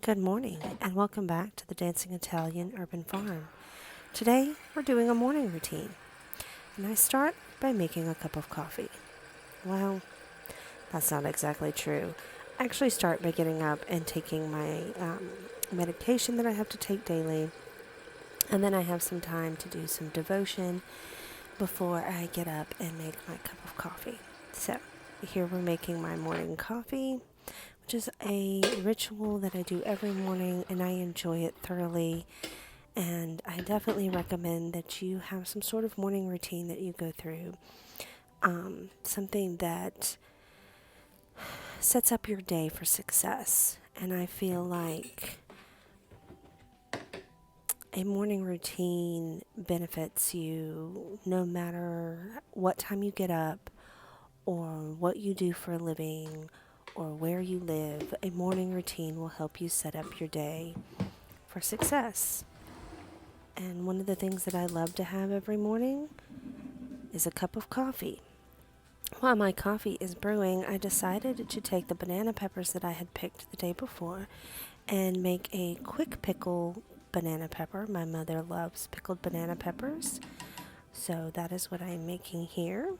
Good morning, and welcome back to the Dancing Italian Urban Farm. Today, we're doing a morning routine, and I start by making a cup of coffee. Well, that's not exactly true. I actually start by getting up and taking my medication that I have to take daily, and then I have some time to do some devotion before I get up and make my cup of coffee. So, here we're making my morning coffee, which is a ritual that I do every morning, and I enjoy it thoroughly. And I definitely recommend that you have some sort of morning routine that you go through, something that sets up your day for success. And I feel like a morning routine benefits you no matter what time you get up or what you do for a living or where you live. A morning routine will help you set up your day for success. And one of the things that I love to have every morning is a cup of coffee. While my coffee is brewing, I decided to take the banana peppers that I had picked the day before and make a quick pickle banana pepper. My mother loves pickled banana peppers, so that is what I'm making here.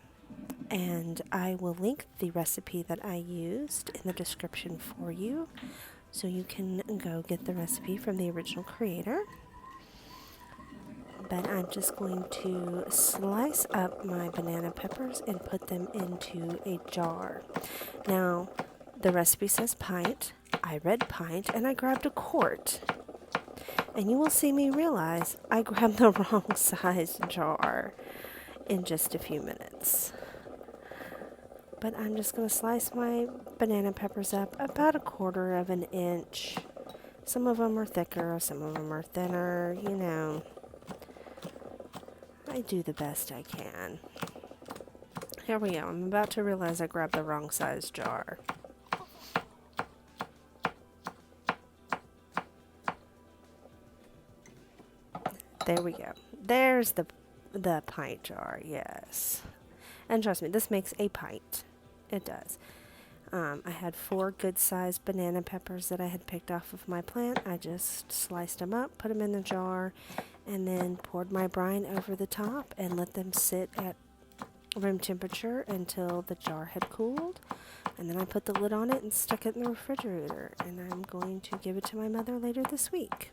And I will link the recipe that I used in the description for you, so you can go get the recipe from the original creator. But I'm just going to slice up my banana peppers and put them into a jar. Now, the recipe says pint. I read pint and I grabbed a quart. And you will see me realize I grabbed the wrong size jar in just a few minutes. But I'm just going to slice my banana peppers up about a quarter of an inch. Some of them are thicker, some of them are thinner, you know. I do the best I can. Here we go. I'm about to realize I grabbed the wrong size jar. There we go. There's the pint jar, yes. And trust me, this makes a pint. It does. I had 4 good-sized banana peppers that I had picked off of my plant. I just sliced them up, put them in the jar, and then poured my brine over the top and let them sit at room temperature until the jar had cooled. And then I put the lid on it and stuck it in the refrigerator. And I'm going to give it to my mother later this week.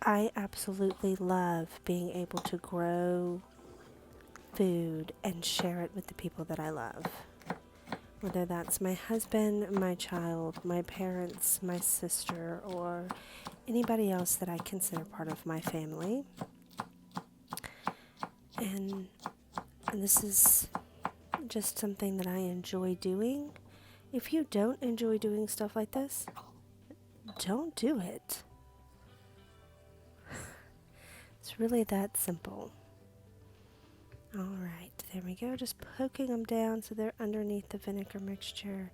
I absolutely love being able to grow food and share it with the people that I love. Whether that's my husband, my child, my parents, my sister, or anybody else that I consider part of my family. And this is just something that I enjoy doing. If you don't enjoy doing stuff like this, don't do it. It's really that simple. Alright, there we go. Just poking them down so they're underneath the vinegar mixture.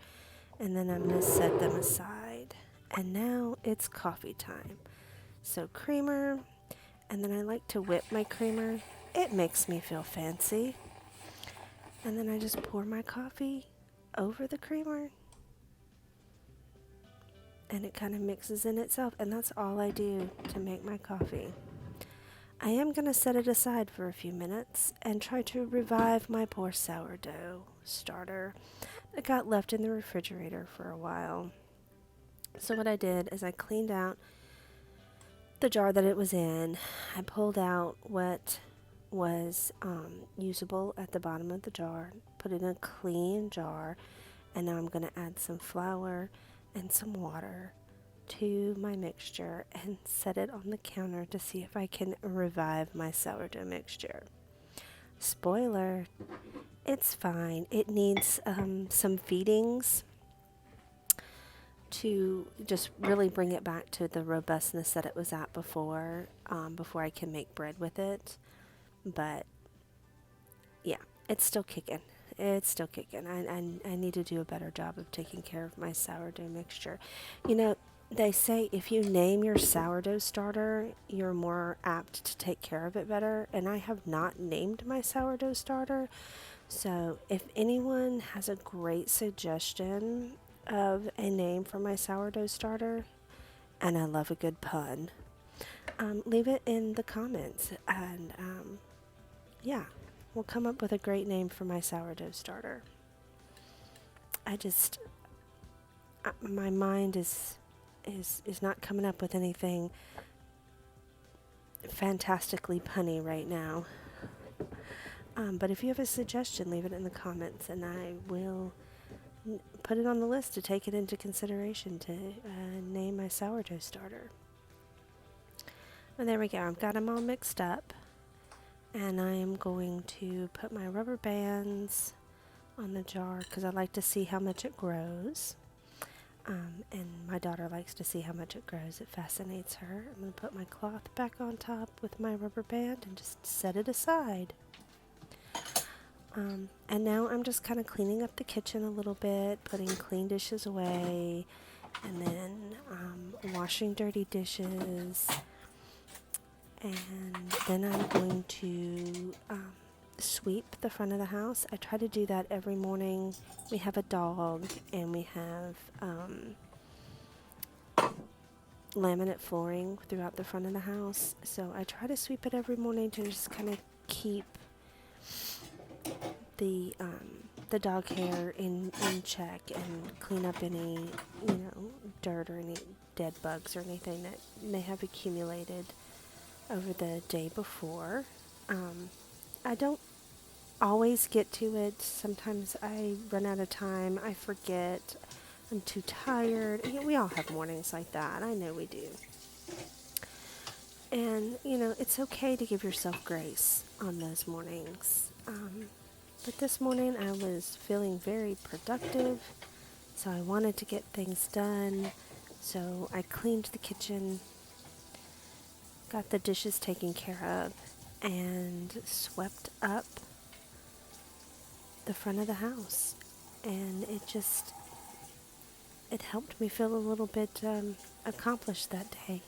And then I'm going to set them aside. And now it's coffee time. So creamer, and then I like to whip my creamer. It makes me feel fancy. And then I just pour my coffee over the creamer. And it kind of mixes in itself. And that's all I do to make my coffee. I am going to set it aside for a few minutes and try to revive my poor sourdough starter that got left in the refrigerator for a while. So what I did is I cleaned out the jar that it was in. I pulled out what was usable at the bottom of the jar, put it in a clean jar, and now I'm going to add some flour and some water to my mixture and set it on the counter to see if I can revive my sourdough mixture. Spoiler, it's fine. It needs some feedings to just really bring it back to the robustness that it was at before I can make bread with it. But yeah, it's still kicking. It's still kicking. I need to do a better job of taking care of my sourdough mixture. You know, they say if you name your sourdough starter, you're more apt to take care of it better. And I have not named my sourdough starter, So, if anyone has a great suggestion of a name for my sourdough starter, and I love a good pun, leave it in the comments. And yeah, we'll come up with a great name for my sourdough starter. I just, my mind is not coming up with anything fantastically punny right now. But if you have a suggestion, leave it in the comments, and I will put it on the list to take it into consideration to name my sourdough starter. And there we go. I've got them all mixed up, and I am going to put my rubber bands on the jar because I like to see how much it grows. And my daughter likes to see how much it grows. It fascinates her. I'm going to put my cloth back on top with my rubber band and just set it aside. And now I'm just kind of cleaning up the kitchen a little bit, putting clean dishes away, and then washing dirty dishes. And then I'm going to sweep the front of the house. I try to do that every morning. We have a dog, and we have laminate flooring throughout the front of the house. So I try to sweep it every morning to just kind of keep the dog hair in check and clean up any dirt or any dead bugs or anything that may have accumulated over the day before. I don't always get to it. Sometimes I run out of time. I forget. I'm too tired. We all have mornings like that. I know we do. And, it's okay to give yourself grace on those mornings. But this morning I was feeling very productive, so I wanted to get things done. So I cleaned the kitchen, got the dishes taken care of, and swept up the front of the house. And it helped me feel a little bit accomplished that day.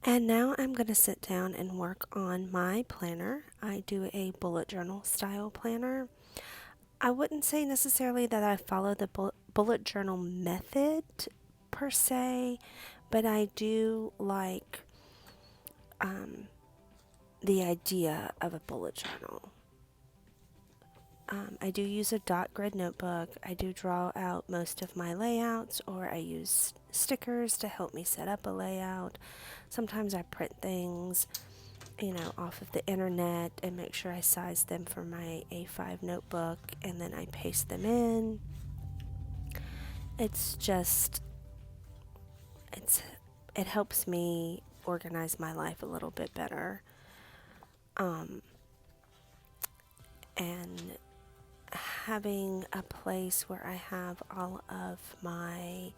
And now I'm going to sit down and work on my planner. I do a bullet journal style planner. I wouldn't say necessarily that I follow the bullet journal method per se, but I do like the idea of a bullet journal. I do use a dot grid notebook. I do draw out most of my layouts, or I use stickers to help me set up a layout. Sometimes I print things, off of the internet and make sure I size them for my A5 notebook, and then I paste them in. It helps me organize my life a little bit better. And having a place where I have all of my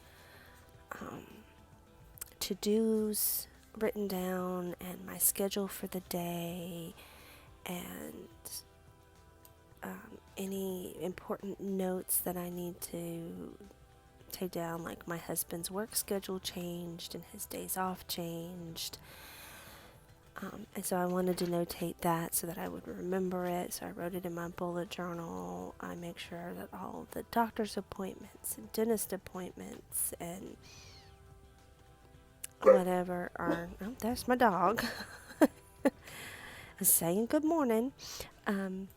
to-dos written down and my schedule for the day and any important notes that I need to take down, like my husband's work schedule changed and his days off changed. And so I wanted to notate that so that I would remember it. So I wrote it in my bullet journal. I make sure that all the doctor's appointments and dentist appointments and whatever are. Oh, there's my dog saying good morning. Um,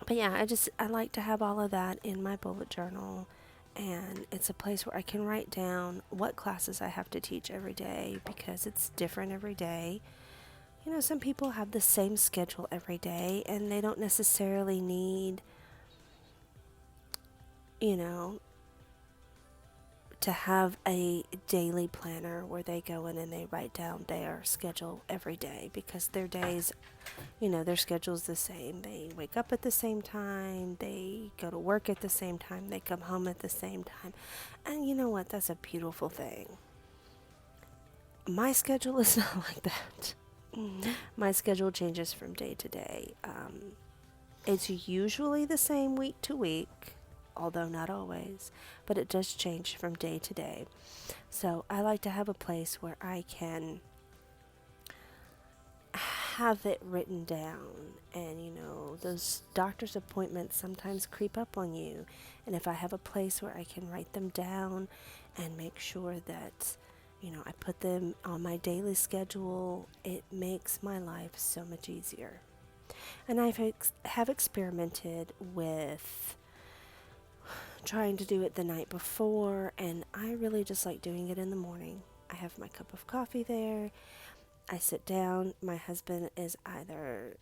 but yeah, I like to have all of that in my bullet journal. And it's a place where I can write down what classes I have to teach every day because it's different every day. You know, some people have the same schedule every day and they don't necessarily need, you know, to have a daily planner where they go in and they write down their schedule every day because their days, you know, their schedule's the same. They wake up at the same time, they go to work at the same time, they come home at the same time. And you know what? That's a beautiful thing. My schedule is not like that. My schedule changes from day to day. It's usually the same week to week, although not always, but it does change from day to day. So I like to have a place where I can have it written down. And, you know, those doctor's appointments sometimes creep up on you. And if I have a place where I can write them down and make sure that, you know, I put them on my daily schedule, it makes my life so much easier. And have experimented with trying to do it the night before, and I really just like doing it in the morning. I have my cup of coffee there. I sit down. My husband is either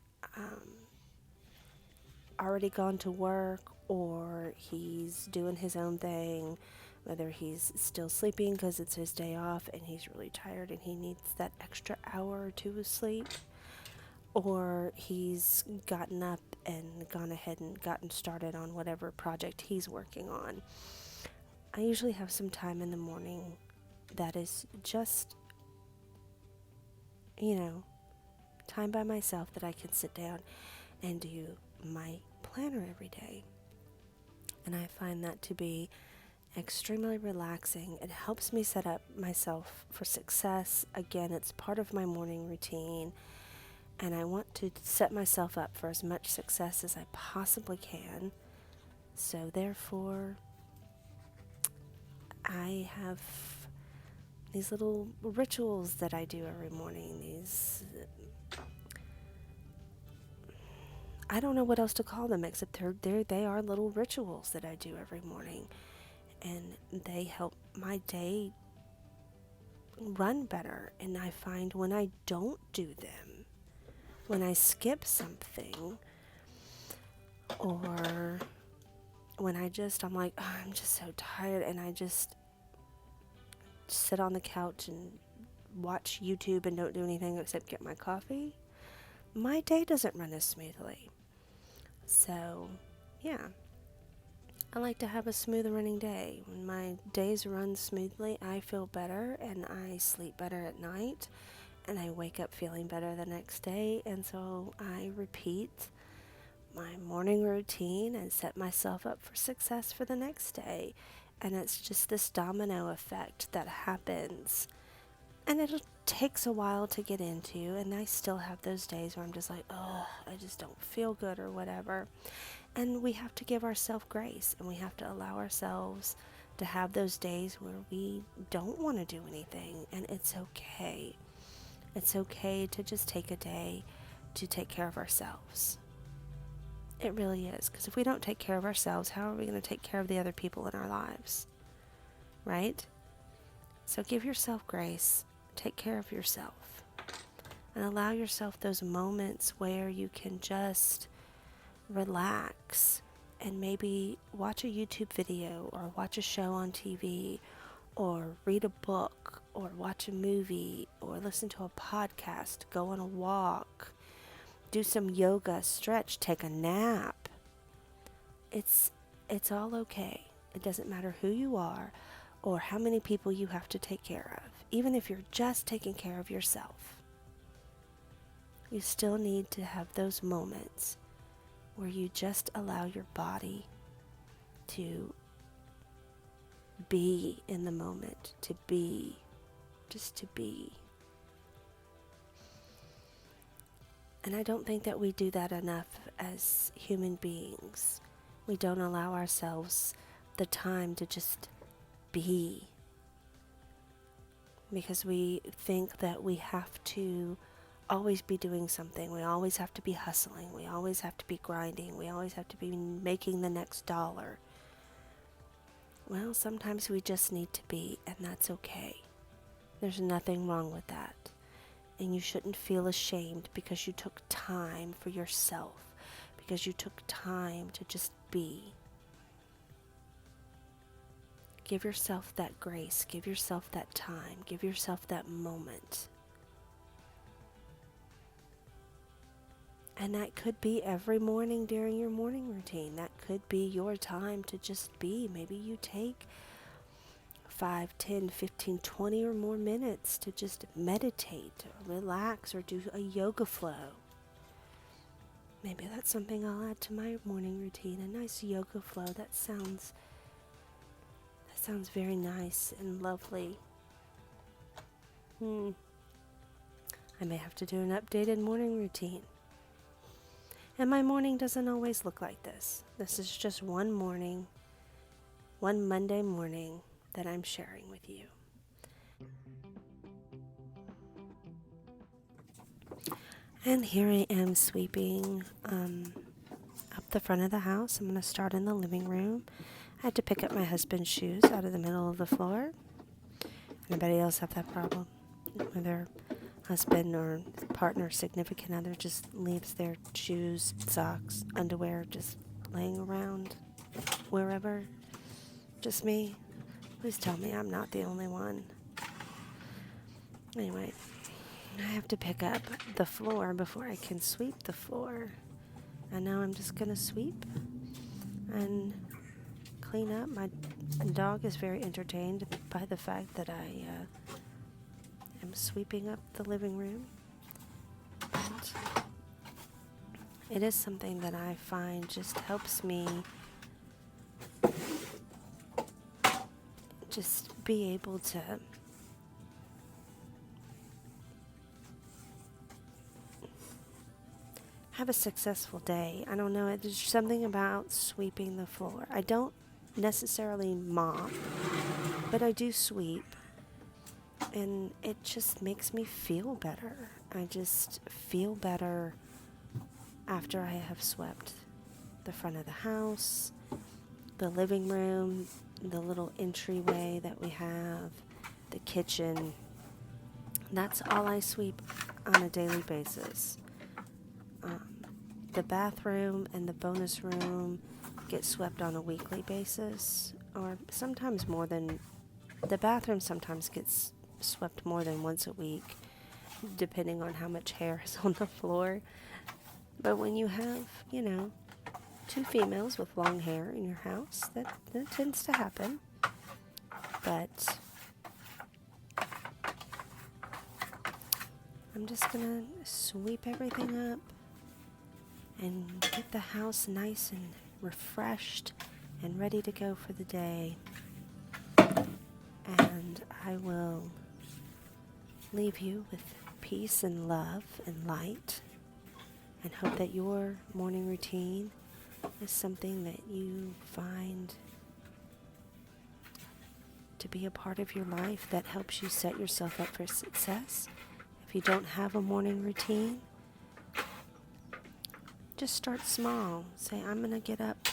already gone to work or he's doing his own thing, whether he's still sleeping because it's his day off and he's really tired and he needs that extra hour or two of sleep, or he's gotten up and gone ahead and gotten started on whatever project he's working on. I usually have some time in the morning that is just, you know, time by myself that I can sit down and do my planner every day. And I find that to be extremely relaxing. It helps me set up myself for success. Again, it's part of my morning routine. And I want to set myself up for as much success as I possibly can. So therefore, I have these little rituals that I do every morning. I don't know what else to call them except they are little rituals that I do every morning. And they help my day run better. And I find when I don't do them, when I skip something, or when I'm like, oh, I'm just so tired, and I just sit on the couch and watch YouTube and don't do anything except get my coffee, my day doesn't run as smoothly. So, yeah. I like to have a smooth running day. When my days run smoothly, I feel better and I sleep better at night and I wake up feeling better the next day. And so I repeat my morning routine and set myself up for success for the next day. And it's just this domino effect that happens. And it takes a while to get into, and I still have those days where I'm just like, oh, I just don't feel good or whatever. And we have to give ourselves grace, and we have to allow ourselves to have those days where we don't want to do anything, and it's okay. It's okay to just take a day to take care of ourselves. It really is, because if we don't take care of ourselves, how are we going to take care of the other people in our lives? Right? So give yourself grace. Take care of yourself. And allow yourself those moments where you can just relax and maybe watch a YouTube video or watch a show on TV or read a book or watch a movie or listen to a podcast, go on a walk, do some yoga, stretch, take a nap. It's all okay. It doesn't matter who you are or how many people you have to take care of. Even if you're just taking care of yourself, you still need to have those moments where you just allow your body to be in the moment, to be, just to be. And I don't think that we do that enough as human beings. We don't allow ourselves the time to just be, because we think that we have to always be doing something. We always have to be hustling. We always have to be grinding. We always have to be making the next dollar. Well, sometimes we just need to be, and that's okay. There's nothing wrong with that. And you shouldn't feel ashamed because you took time for yourself, because you took time to just be. Give yourself that grace. Give yourself that time. Give yourself that moment. And that could be every morning during your morning routine. That could be your time to just be. Maybe you take 5, 10, 15, 20 or more minutes to just meditate or relax or do a yoga flow. Maybe that's something I'll add to my morning routine. A nice yoga flow. That sounds very nice and lovely. I may have to do an updated morning routine. And my morning doesn't always look like this. This is just one morning, one Monday morning that I'm sharing with you. And here I am sweeping up the front of the house. I'm going to start in the living room. I had to pick up my husband's shoes out of the middle of the floor. Anybody else have that problem? Where their husband or partner, significant other just leaves their shoes, socks, underwear just laying around wherever? Just me? Please tell me I'm not the only one. Anyway, I have to pick up the floor before I can sweep the floor. And now I'm just going to sweep and clean up. My dog is very entertained by the fact that I am sweeping up the living room. And it is something that I find just helps me just be able to have a successful day. I don't know, there's something about sweeping the floor. I don't necessarily mop, but I do sweep, and it just makes me feel better. I just feel better after I have swept the front of the house, the living room, the little entryway that we have, the kitchen. That's all I sweep on a daily basis. The bathroom and the bonus room get swept on a weekly basis, or sometimes more than, the bathroom sometimes gets swept more than once a week, depending on how much hair is on the floor. But when you have, 2 females with long hair in your house, that tends to happen. But I'm just gonna sweep everything up and get the house nice and refreshed and ready to go for the day. And I will leave you with peace and love and light, and hope that your morning routine is something that you find to be a part of your life that helps you set yourself up for success. If you don't have a morning routine, just start small. Say, I'm going to get up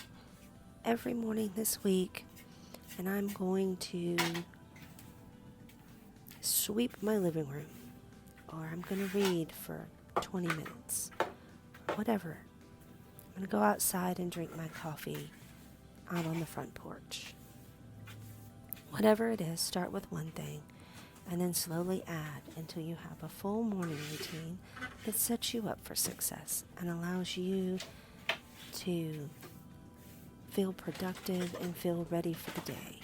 every morning this week and I'm going to sweep my living room, or I'm going to read for 20 minutes, whatever. I'm going to go outside and drink my coffee out on the front porch. Whatever it is, start with one thing and then slowly add until you have a full morning routine that sets you up for success and allows you to feel productive and feel ready for the day.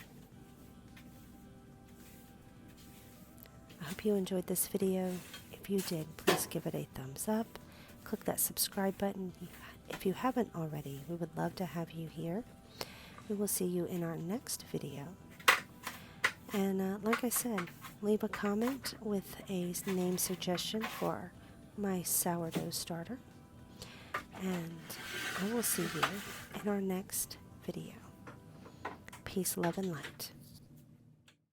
I hope you enjoyed this video. If you did, please give it a thumbs up. Click that subscribe button if you haven't already. We would love to have you here. We will see you in our next video. And like I said, leave a comment with a name suggestion for my sourdough starter, and I will see you in our next video. Peace, love, and light.